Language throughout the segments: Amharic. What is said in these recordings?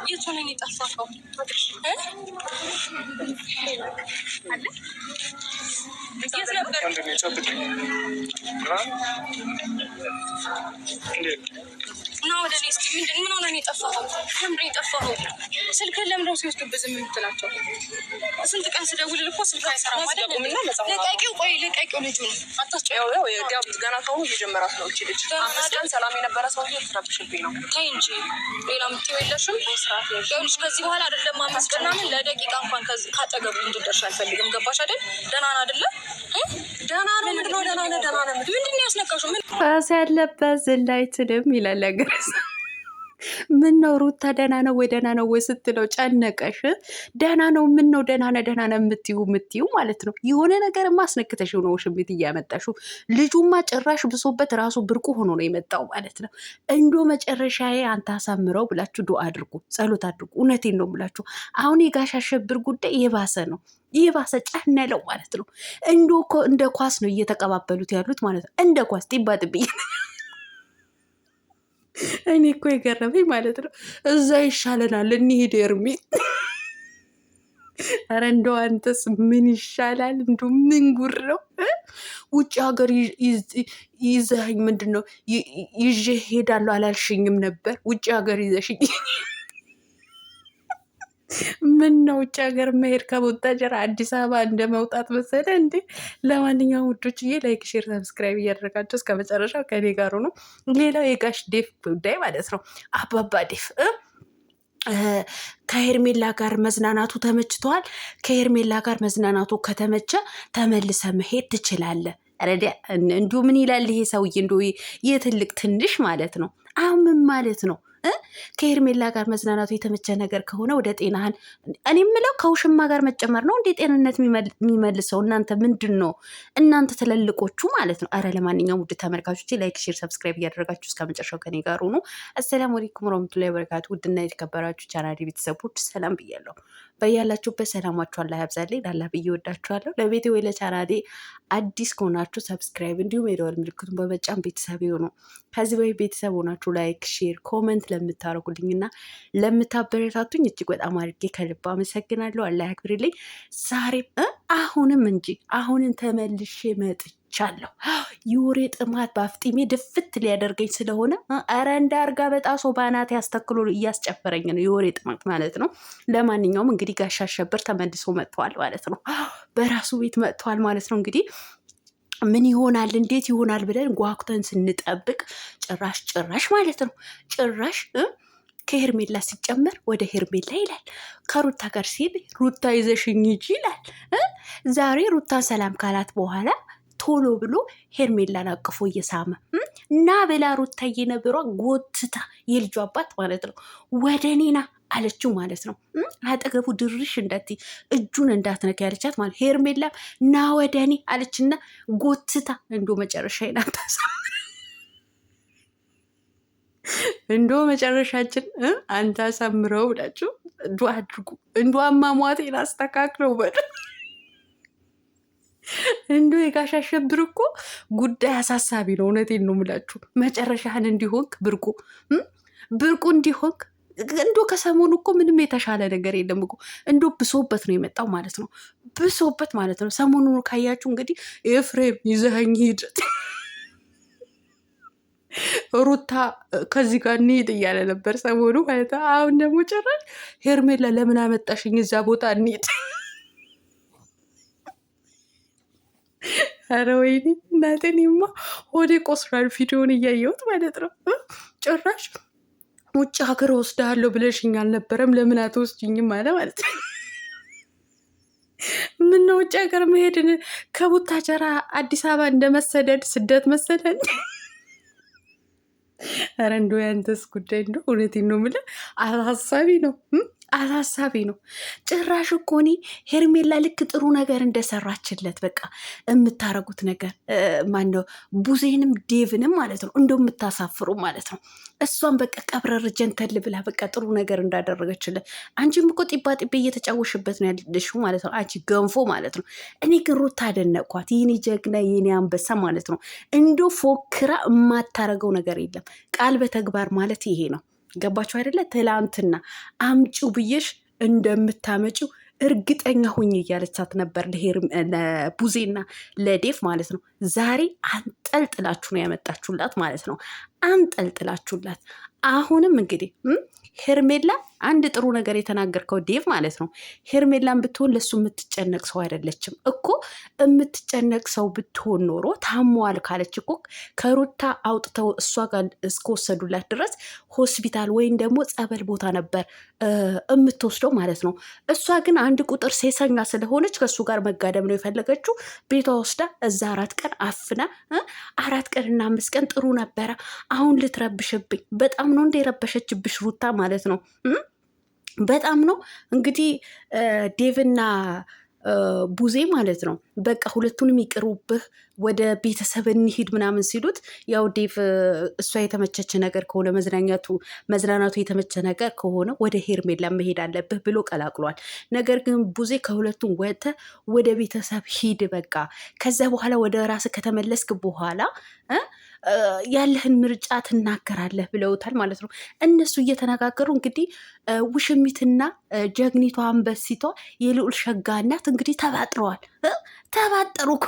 የት ሆነ የጠፋኸው? የት ነበር? እና ወደ እኔ እስኪ ምን ሆነ ነው የጠፋኸው? ለምንድን ነው የጠፋኸው? ስልክህን ለምንድን ነው ሲወስዱብህ ዝም የምትላቸው? ስንት ቀን ስደውልልህ እኮ ስልክ አይሰራም አይደል? ልቀቂው፣ ቆይ ልቀቂው፣ ልጁን አታስጨው። ገና ከሆኑ እየጀመራት ነው እቺ ልጅ። አምስት ቀን ሰላም የነበረ ሰውዬ ልትረብሽብኝ ነው። ተይ እንጂ ሌላ የምትይው የለሽም? ይኸውልሽ ከዚህ በኋላ አይደለም አምስት ቀን ምናምን ለደቂቃ እንኳን ካጠገቡ እንድትደርሺ አልፈልግም። ገባሽ አይደል? ደህና ነህ አይደለ? ደህና ነው። ምንድን ነው ደህና ነህ? ደህና ነህ? ምንድን ነው ያስነካሽው? ራስ ያለበት ዝላይትንም ይላል ገረስ። ምን ነው ሩታ ደህና ነው ወይ ደህና ነው ወይ ስትለው ጨነቀሽ? ደህና ነው። ምን ነው ደህና ነህ የምትዩ ማለት ነው። የሆነ ነገር ማስነክተሽው ነው ሽሚት እያመጣሽው። ልጁማ ጭራሽ ብሶበት ራሱ ብርቁ ሆኖ ነው የመጣው ማለት ነው። እንዶ መጨረሻዬ አንተ አሳምረው ብላችሁ ዱአ አድርጉ፣ ጸሎት አድርጉ። እውነቴን ነው ብላችሁ አሁን የጋሽ አሸብር ጉዳይ የባሰ ነው። የባሰ ጨነለው ማለት ነው። እንዶ እኮ እንደ ኳስ ነው እየተቀባበሉት ያሉት ማለት ነው። እንደ ኳስ ጢባ ጥብዬ እኔ እኮ የገረመኝ ማለት ነው። እዛ ይሻለናል እንሂድ ኤርሚ። ኧረ እንደው አንተስ ምን ይሻላል? እንደው ምን ጉር ነው? ውጭ ሀገር ይዘኸኝ ምንድን ነው ይዤ ሄዳለሁ አላልሽኝም ነበር? ውጭ ሀገር ይዘሽኝ ምን ነው ውጭ ሀገር መሄድ ከቦታጀራ አዲስ አበባ እንደ መውጣት መሰለ እንዴ? ለማንኛውም ውዶችዬ ላይክ፣ ሼር፣ ሰብስክራይብ እያደረጋቸው እስከ መጨረሻው ከኔ ጋር ነው። ሌላው የጋሽ ዴፍ ጉዳይ ማለት ነው። አባባ ዴፍ ከሄርሜላ ጋር መዝናናቱ ተመችተዋል። ከሄርሜላ ጋር መዝናናቱ ከተመቸ ተመልሰ መሄድ ትችላለ። ረዲያ እንዲሁ ምን ይላል ይሄ ሰውዬ? እንዲሁ የትልቅ ትንሽ ማለት ነው። አሁን ምን ማለት ነው? ከሄርሜላ ጋር መዝናናቱ የተመቸ ነገር ከሆነ ወደ ጤናህን፣ እኔ የምለው ከውሽማ ጋር መጨመር ነው እንዴ ጤንነት የሚመልሰው? እናንተ ምንድን ነው እናንተ ትልልቆቹ ማለት ነው። አረ ለማንኛውም ውድ ተመልካቾች ላይክ፣ ሼር፣ ሰብስክራይብ እያደረጋችሁ እስከ መጨረሻው ከኔ ጋር ሆኑ። አሰላሙ አለይኩም ወራህመቱላሂ ወበረካቱ። ውድና የተከበራችሁ ቻናሌ ቤተሰቦች ሰላም ብያለሁ። በያላችሁበት ሰላማችሁ አላህ ያብዛልኝ። ላላህ ብዬ ወዳችኋለሁ። ለቤቴ ወይ ለቻናሌ አዲስ ከሆናችሁ ሰብስክራይብ እንዲሁም የደወል ምልክቱን በመጫን ቤተሰብ ይሁኑ። ከዚህ በፊት ቤተሰብ ሆናችሁ ላይክ፣ ሼር፣ ኮመንት ለምታደርጉልኝና ለምታበረታቱኝ እጅግ በጣም አድርጌ ከልብ አመሰግናለሁ። አላህ ያክብርልኝ። ዛሬም አሁንም ተመልሼ መጥቻለሁ። የወሬ ጥማት በአፍጢሜ ድፍት ሊያደርገኝ ስለሆነ ኧረ እንዳርጋ በጣሶ ባናት ያስተክሎ እያስጨፈረኝ ነው የወሬ ጥማት ማለት ነው። ለማንኛውም እንግዲህ ጋሽ አሸብር ተመልሶ መጥተዋል ማለት ነው። በራሱ ቤት መጥተዋል ማለት ነው። እንግዲህ ምን ይሆናል እንዴት ይሆናል ብለን ጓጉተን ስንጠብቅ ጭራሽ ማለት ነው ከሄርሜላ ሲጨመር ወደ ሄርሜላ ይላል። ከሩታ ጋር ሲል ሩታ ይዘሽኝ ሂጂ ይላል። ዛሬ ሩታን ሰላም ካላት በኋላ ቶሎ ብሎ ሄርሜላን አቅፎ እየሳመ እና ብላ ሩታዬ ነብሯ ጎትታ የልጁ አባት ማለት ነው ወደ እኔና አለችው ማለት ነው። አጠገቡ ድርሽ እንዳትይ እጁን እንዳትነካ ያለቻት ማለት ሄርሜላ ና ወደ እኔ አለችና ጎትታ እንዶ መጨረሻ ይናታሳ እንዶ መጨረሻችን አንተ አሳምረው ብላችሁ ዱአ አድርጉ። እንዶ አሟሟቴን አስተካክለው በል እንዶ የጋሽ አሸብር እኮ ጉዳይ አሳሳቢ ነው። እውነቴን ነው የምላችሁ። መጨረሻህን እንዲሆንክ ብርቁ እንዲሆንክ እንዶ ከሰሞኑ እኮ ምንም የተሻለ ነገር የለም እኮ እንዶ ብሶበት ነው የመጣው ማለት ነው። ብሶበት ማለት ነው። ሰሞኑን ካያችሁ እንግዲህ ኤፍሬም ይዘኸኝ ሂድ ሩታ ከዚህ ጋር እንሂድ እያለ ነበር ሰሞኑ ማለት ነው። አሁን ደግሞ ጭራሽ ሄርሜላ ለምን አመጣሽኝ እዛ ቦታ እንሂድ። ኧረ ወይኔ እናቴንማ ሆዴ ቆስሏል ቪዲዮን እያየሁት ማለት ነው። ጭራሽ ውጭ ሀገር ወስዳለሁ ብለሽኝ አልነበረም ለምን አትወስጂኝም አለ ማለት ነው። ምነው ውጭ ሀገር መሄድን ከቡታጀራ አዲስ አበባ እንደመሰደድ ስደት መሰደድ። ኧረ እንደው ያንተስ ጉዳይ እንደው እውነቴን ነው የምልህ አሳሳቢ ነው። ጭራሽ እኮ እኔ ሄርሜላ ልክ ጥሩ ነገር እንደሰራችለት በቃ የምታረጉት ነገር ማነው ቡዜንም ዴቭንም ማለት ነው እንደው የምታሳፍሩ ማለት ነው። እሷን በቃ ቀብረር ጀንተል ብላ በቃ ጥሩ ነገር እንዳደረገችለት አንቺም እኮ ጢባ ጢቤ እየተጫወሽበት ነው ያለሽው ማለት ነው። አንቺ ገንፎ ማለት ነው። እኔ ግን ሩታ አደነቅኳት። የኔ ጀግና የኔ አንበሳ ማለት ነው። እንደው ፎክራ የማታረገው ነገር የለም። ቃል በተግባር ማለት ይሄ ነው። ገባችሁ አይደለ? ትላንትና አምጪው ብዬሽ እንደምታመጪው እርግጠኛ ሁኝ እያለቻት ነበር ለቡዜና ለዴፍ ማለት ነው። ዛሬ አንጠልጥላችሁ ነው ያመጣችሁላት ማለት ነው። አንጠልጥላችሁላት። አሁንም እንግዲህ ሄርሜላ አንድ ጥሩ ነገር የተናገርከው ዴቭ ማለት ነው። ሄርሜላን ብትሆን ለሱ የምትጨነቅ ሰው አይደለችም እኮ። የምትጨነቅ ሰው ብትሆን ኖሮ ታሟል ካለች እኮ ከሩታ አውጥተው እሷ ጋር እስከወሰዱላት ድረስ ሆስፒታል ወይም ደግሞ ጸበል ቦታ ነበር የምትወስደው ማለት ነው። እሷ ግን አንድ ቁጥር ሴሰኛ ስለሆነች ከእሱ ጋር መጋደም ነው የፈለገችው። ቤቷ ወስዳ እዛ 4 ቀን አፍና 4 ቀንና 5 ቀን ጥሩ ነበረ። አሁን ልትረብሽብኝ። በጣም ነው እንደ የረበሸችብሽ ሩታ ማለት ነው። በጣም ነው እንግዲህ ዴቭና ቡዜ ማለት ነው። በቃ ሁለቱንም ይቅሩብህ፣ ወደ ቤተሰብ እንሂድ ምናምን ሲሉት ያው ዴቭ እሷ የተመቸች ነገር ከሆነ መዝናናቱ የተመቸ ነገር ከሆነ ወደ ሄርሜላ መሄድ አለብህ ብሎ ቀላቅሏል። ነገር ግን ቡዜ ከሁለቱም ወደ ቤተሰብ ሂድ በቃ ከዛ በኋላ ወደ ራስ ከተመለስክ በኋላ ያለህን ምርጫ ትናገራለህ ብለውታል ማለት ነው። እነሱ እየተነጋገሩ እንግዲህ ውሽሚትና ጀግኒቷ አንበሲቷ የልዑል ሸጋ እናት እንግዲህ ተባጥረዋል። ተባጠሩ እኮ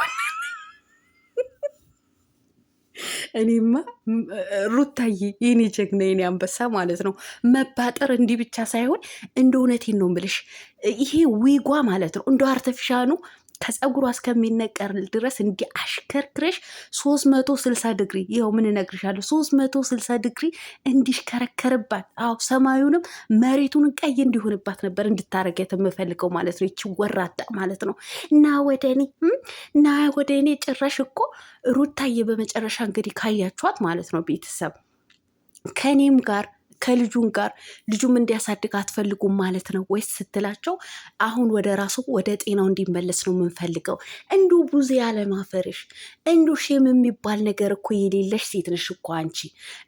እኔማ ሩታዬ የኔ ጀግና የኔ አንበሳ ማለት ነው። መባጠር እንዲህ ብቻ ሳይሆን እንደ እውነቴን ነው የምልሽ ይሄ ዊጓ ማለት ነው እንደ አርተፊሻኑ ከፀጉሯ እስከሚነቀር ድረስ እንዲህ አሽከርክረሽ 360 ዲግሪ ይኸው ምን እነግርሻለሁ 360 ዲግሪ እንዲሽከረከርባት። አዎ ሰማዩንም መሬቱንም ቀይ እንዲሆንባት ነበር እንድታረገት የምፈልገው ማለት ነው። ይቺ ወራዳ ማለት ነው። እና ወደ እኔ ጭራሽ እኮ ሩታዬ በመጨረሻ እንግዲህ ካያችኋት ማለት ነው ቤተሰብ ከኔም ጋር ከልጁን ጋር ልጁም እንዲያሳድግ አትፈልጉም ማለት ነው ወይስ ስትላቸው፣ አሁን ወደ ራሱ ወደ ጤናው እንዲመለስ ነው የምንፈልገው። እንዱ ቡዜ ያለማፈርሽ እንዱ ሼም የሚባል ነገር እኮ የሌለሽ ሴት ነሽ እኮ አንቺ።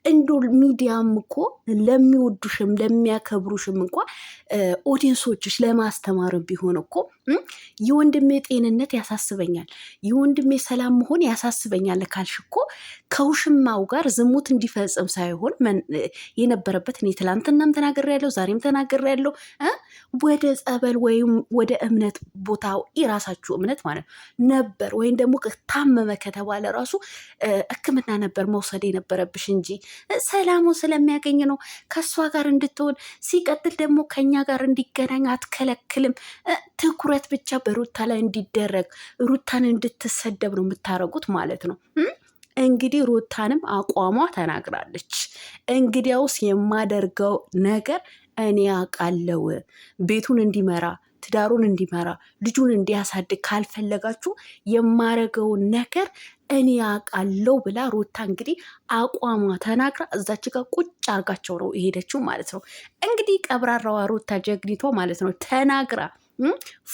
እንዱ ሚዲያም እኮ ለሚወዱሽም ለሚያከብሩሽም እንኳ ኦዲየንሶችሽ ለማስተማርም ቢሆን እኮ የወንድሜ ጤንነት ያሳስበኛል፣ የወንድሜ ሰላም መሆን ያሳስበኛል ካልሽ እኮ ከውሽማው ጋር ዝሙት እንዲፈጽም ሳይሆን የነበረ እኔ ትላንትናም ተናግሬያለሁ፣ ዛሬም ተናግሬያለሁ። ወደ ጸበል ወይም ወደ እምነት ቦታ የራሳችሁ እምነት ማለት ነበር ወይም ደግሞ ታመመ ከተባለ ራሱ ሕክምና ነበር መውሰድ የነበረብሽ እንጂ ሰላሙ ስለሚያገኝ ነው ከእሷ ጋር እንድትሆን። ሲቀጥል ደግሞ ከኛ ጋር እንዲገናኝ አትከለክልም። ትኩረት ብቻ በሩታ ላይ እንዲደረግ ሩታን እንድትሰደብ ነው የምታረጉት ማለት ነው። እንግዲህ ሩታንም አቋሟ ተናግራለች። እንግዲያውስ የማደርገው ነገር እኔ አውቃለሁ። ቤቱን እንዲመራ ትዳሩን እንዲመራ ልጁን እንዲያሳድግ ካልፈለጋችሁ የማረገውን ነገር እኔ አውቃለሁ ብላ ሩታ እንግዲህ አቋሟ ተናግራ እዛች ጋር ቁጭ አርጋቸው ነው የሄደችው ማለት ነው። እንግዲህ ቀብራራዋ ሩታ ጀግኒቷ ማለት ነው ተናግራ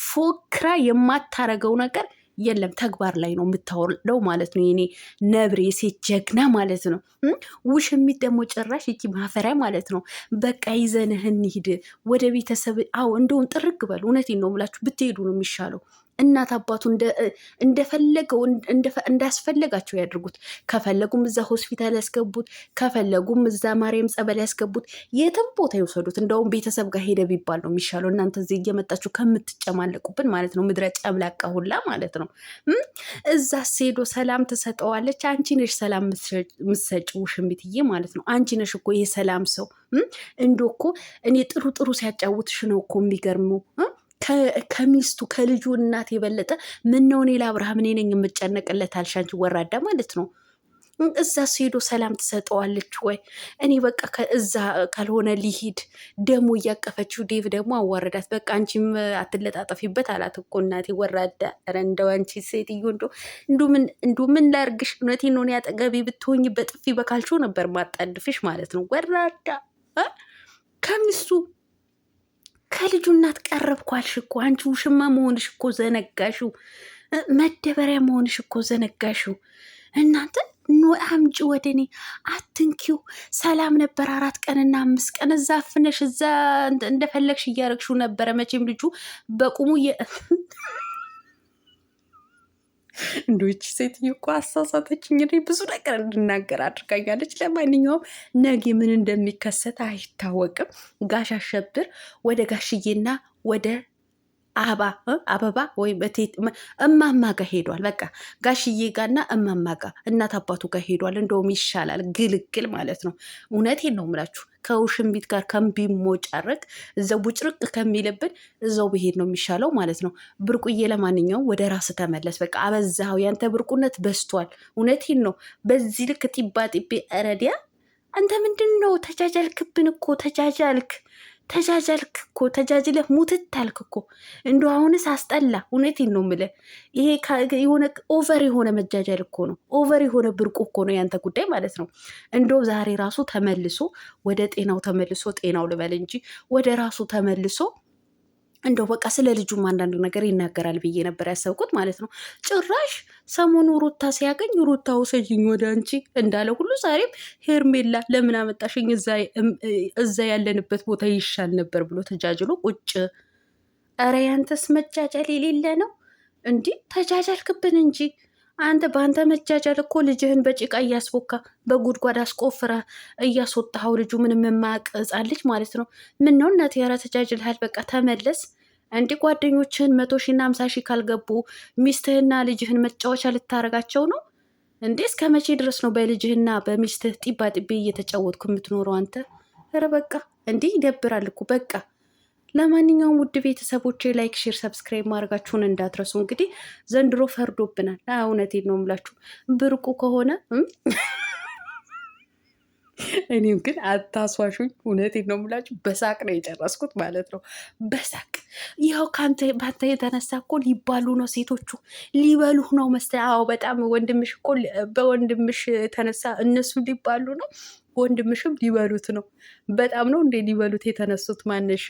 ፎክራ የማታረገው ነገር የለም ተግባር ላይ ነው የምታወርደው ማለት ነው። የኔ ነብሬ የሴት ጀግና ማለት ነው። ውሽሚት ደግሞ ጭራሽ ይቺ ማፈሪያ ማለት ነው። በቃ ይዘንህ እንሂድ ወደ ቤተሰብ። አዎ እንደውን ጥርግ በል። እውነቴን ነው የምላችሁ ብትሄዱ ነው የሚሻለው። እናት አባቱ እንደፈለገው እንዳስፈለጋቸው ያድርጉት። ከፈለጉም እዛ ሆስፒታል ያስገቡት፣ ከፈለጉም እዛ ማርያም ጸበል ያስገቡት፣ የትም ቦታ ይውሰዱት። እንደውም ቤተሰብ ጋር ሄደ ቢባል ነው የሚሻለው። እናንተ እዚህ እየመጣችሁ ከምትጨማለቁብን ማለት ነው። ምድረ ጨምላቃ ሁላ ማለት ነው። እዛ ሄዶ ሰላም ትሰጠዋለች። አንቺ ነሽ ሰላም ምሰጭው ውሽሚትዬ ማለት ነው። አንቺ ነሽ እኮ የሰላም ሰው። እንዶ እኮ እኔ ጥሩ ጥሩ ሲያጫውትሽ ነው እኮ የሚገርመው ከሚስቱ ከልጁ እናት የበለጠ ምነው እኔ ለአብርሃም እኔ ነኝ የምጨነቅለት አልሻንች ወራዳ ማለት ነው። እዛ ሄዶ ሰላም ትሰጠዋለች ወይ? እኔ በቃ እዛ ካልሆነ ሊሂድ ደግሞ እያቀፈችው ዴቭ ደግሞ አዋረዳት። በቃ አንቺም አትለጣጠፊበት አላት እኮ እናቴ ወራዳ። ኧረ እንደው አንቺ ሴትዮ እንዱ ምን ላርግሽ? እውነቴን ነው። አጠገቤ ብትሆኝ በጥፊ በካልቾ ነበር ማጣድፍሽ ማለት ነው። ወራዳ ከሚስቱ ከልጁ እናት ቀረብኩ አልሽ እኮ አንቺ። ውሽማ መሆንሽ እኮ ዘነጋሽው። መደበሪያ መሆንሽ እኮ ዘነጋሽው። እናንተ አምጪ ወደ እኔ አትንኪው። ሰላም ነበር 4 ቀንና 5 ቀን እዛ አፍነሽ እዛ እንደፈለግሽ እያረግሽው ነበረ። መቼም ልጁ በቁሙ እንዶች ሴትዮ እኮ አሳሳተች። እንግዲህ ብዙ ነገር እንድናገር አድርጋኛለች። ለማንኛውም ነገ ምን እንደሚከሰት አይታወቅም። ጋሽ አሸብር ወደ ጋሽዬና ወደ አበባ ወይም እማማ ጋር ሄዷል። በቃ ጋሽዬ ጋርና እማማ ጋር እናት አባቱ ጋር ሄዷል። እንደውም ይሻላል ግልግል ማለት ነው። እውነቴን ነው የምላችሁ ከውሽንቢት ጋር ከሚሞጫረቅ እዛው ቡጭርቅ ከሚልብን እዛው ብሄድ ነው የሚሻለው ማለት ነው። ብርቁዬ ለማንኛውም ወደ ራስ ተመለስ። በቃ አበዛው፣ ያንተ ብርቁነት በስቷል። እውነቴን ነው። በዚህ ልክ ጢባ ጢቤ ረዲያ አንተ ምንድን ነው? ተጃጃልክብን እኮ ተጃጃልክ እኮ ተጃጅለህ ሙትት አልክ እኮ። እንዲ አሁንስ አስጠላ። እውነቴን ነው የምልህ። ይሄ የሆነ ኦቨር የሆነ መጃጃል እኮ ነው። ኦቨር የሆነ ብርቁ እኮ ነው ያንተ ጉዳይ ማለት ነው። እንደው ዛሬ ራሱ ተመልሶ ወደ ጤናው ተመልሶ ጤናው ልበል እንጂ ወደ ራሱ ተመልሶ እንደው በቃ ስለ ልጁም አንዳንድ ነገር ይናገራል ብዬ ነበር ያሰብኩት ማለት ነው። ጭራሽ ሰሞኑ ሩታ ሲያገኝ ሩታ ውሰጅኝ ወደ አንቺ እንዳለ ሁሉ ዛሬም ሄርሜላ ለምን አመጣሽኝ እዛ ያለንበት ቦታ ይሻል ነበር ብሎ ተጃጅሎ ቁጭ። ኧረ ያንተስ መጃጃል የሌለ ነው። እንዲህ ተጃጃልክብን እንጂ አንተ በአንተ መጃጃል እኮ ልጅህን በጭቃ እያስቦካ በጉድጓድ አስቆፍረ እያስወጣኸው ልጁ ምንም የማያውቅ ሕፃን ልጅ ማለት ነው። ምን ነው እናቴ፣ ኧረ ተጃጅልሃል። በቃ ተመለስ። እንዲህ ጓደኞችህን 100,000 እና 50,000 ካልገቡ ሚስትህና ልጅህን መጫወቻ ልታረጋቸው ነው እንዴ? እስከ መቼ ድረስ ነው በልጅህና በሚስትህ ጢባ ጢቤ እየተጫወትኩ የምትኖረው አንተ? ኧረ በቃ እንዲህ ይደብራል እኮ በቃ። ለማንኛውም ውድ ቤተሰቦቼ ላይክ፣ ሼር፣ ሰብስክራይብ ማድረጋችሁን እንዳትረሱ። እንግዲህ ዘንድሮ ፈርዶብናል። እውነቴን ነው የምላችሁ ብርቁ ከሆነ እኔም ግን አታስዋሹኝ። እውነቴን ነው የምላችሁ በሳቅ ነው የጨረስኩት ማለት ነው። በሳቅ ይኸው በአንተ የተነሳ እኮ ሊባሉ ነው ሴቶቹ፣ ሊበሉህ ነው መሰለኝ። አዎ በጣም ወንድምሽ እኮ በወንድምሽ የተነሳ እነሱ ሊባሉ ነው፣ ወንድምሽም ሊበሉት ነው። በጣም ነው እንዴ ሊበሉት የተነሱት። ማነሽ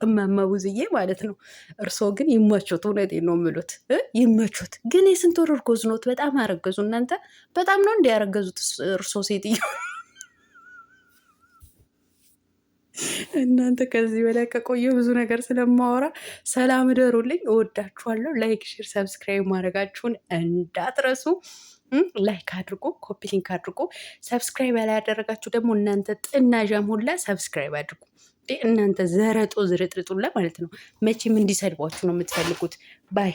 እማማ ብዙዬ ማለት ነው። እርስዎ ግን ይመቹት። እውነቴን ነው የምሉት ይመቹት። ግን የስንት ወር እርጎዝ ኖት? በጣም አረገዙ እናንተ። በጣም ነው እንደ ያረገዙት እርስዎ ሴትዮ እናንተ። ከዚህ በላይ ከቆየ ብዙ ነገር ስለማወራ ሰላም እደሩልኝ። እወዳችኋለሁ። ላይክ፣ ሼር፣ ሰብስክራይብ ማድረጋችሁን እንዳትረሱ። ላይክ አድርጎ ኮፒ ሊንክ አድርጎ ሰብስክራይብ ያላደረጋችሁ ደግሞ እናንተ ጥናዣም ሁላ ሰብስክራይብ አድርጉ። እናንተ ዘረጦ ዝርጥርጡላ ማለት ነው። መቼም እንዲሰድቧችሁ ነው የምትፈልጉት ባይ